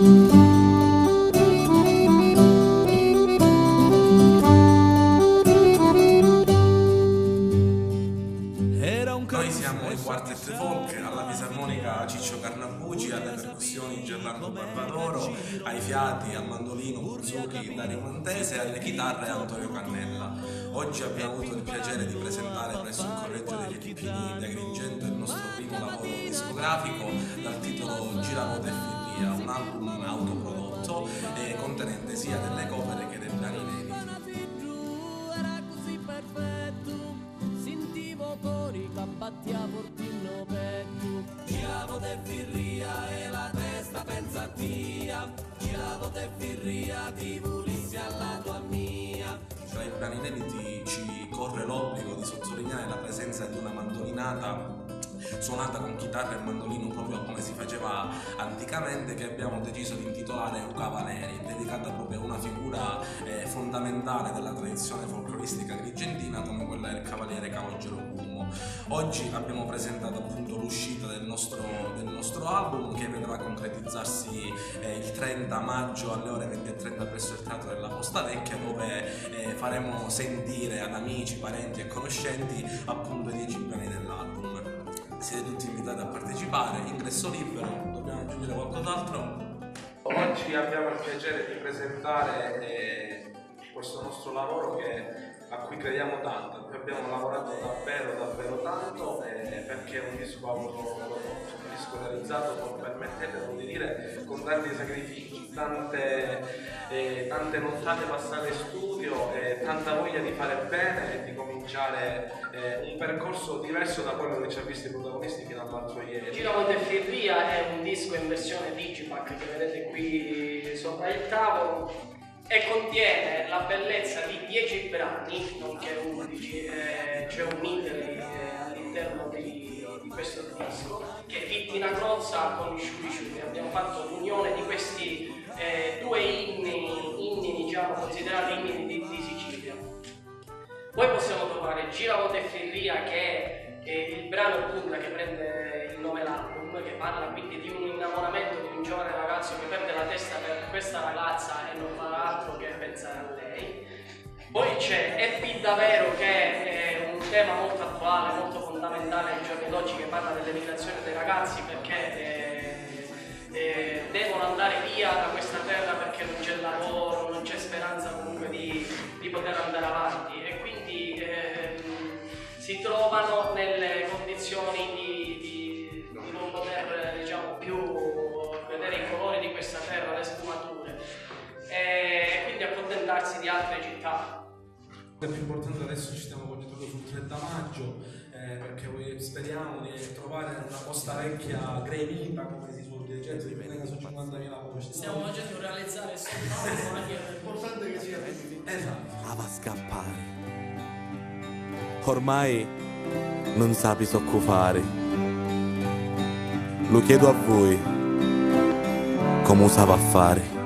Noi siamo il Quartet Folk, alla fisarmonica Ciccio Carnabuci, alle percussioni Gerlando Barbadoro, ai fiati, al mandolino Buzuki Dario Montese e alle chitarre Antonio Cannella. Oggi abbiamo avuto il piacere di presentare presso il Collegio degli Filippini di Agrigento il nostro primo lavoro discografico dal titolo Giravoto e Firria, un album autoprodotto e contenente sia delle cover che dei brani inediti. Battia fortino petto, giravoto e firria e la testa pensatia, giravoto e firria ti volissi alla tua mia. Tra i brani inediti ci corre l'obbligo di sottolineare la presenza di una mandolinata suonata con chitarra e mandolino proprio come si faceva anticamente, che abbiamo deciso di intitolare Luca Valeri, dedicata proprio a una figura fondamentale della tradizione folcloristica agrigentina come quella del cavaliere Calogero Cumo. Oggi abbiamo presentato appunto l'uscita del nostro album, che vedrà concretizzarsi il 30 maggio alle ore 20:30 presso il Teatro della Posta Vecchia, dove faremo sentire ad amici, parenti e conoscenti appunto i 10 brani dell'album. Siete tutti invitati a partecipare, ingresso libero. Dobbiamo aggiungere qualcos'altro? Oggi abbiamo il piacere di presentare questo nostro lavoro a cui crediamo tanto, a cui abbiamo lavorato davvero tanto, perché è un disco realizzato, permettetelo di dire, con tanti sacrifici, tante nottate passate in studio, tanta voglia di fare bene e di cominciare un percorso diverso da quello che ci ha visto i protagonisti fino all'altro ieri. Giravoto e Firria è un disco in versione digipack che vedete qui sopra il tavolo e contiene la bellezza di 10 brani, nonché 11, c'è un medley all'interno di questo disco che è Vittina Crozza con i Sciuri Sciuri. Abbiamo fatto l'unione di questi due inni diciamo, considerati inni di Sicilia. Poi possiamo trovare Giravoto e Firria, che è il brano punta che prende il nome l'album, che parla quindi di un innamoramento di un giovane ragazzo che perde la testa per questa ragazza e non fa altro che pensare a lei. Poi c'è Epi Davvero, che è un tema molto attuale, molto fondamentale ai giorni d'oggi, che parla dell'emigrazione dei ragazzi perché devono andare via da questa terra perché non c'è lavoro, non c'è speranza comunque di poter andare avanti, e quindi si trovano nelle condizioni di non poter diciamo, più vedere i colori di questa terra, le sfumature, e quindi accontentarsi di altre città. Il più importante adesso ci stiamo concentrando sul 30 maggio, perché speriamo di trovare una Posta Vecchia gremita, come si suol dire, gente, di su 50.000 posti. Stiamo facendo realizzare questo lavoro, ma è importante che sia così. Esatto. Va a scappare. Ormai non sapi soccufare. Lo chiedo a voi come usava a fare.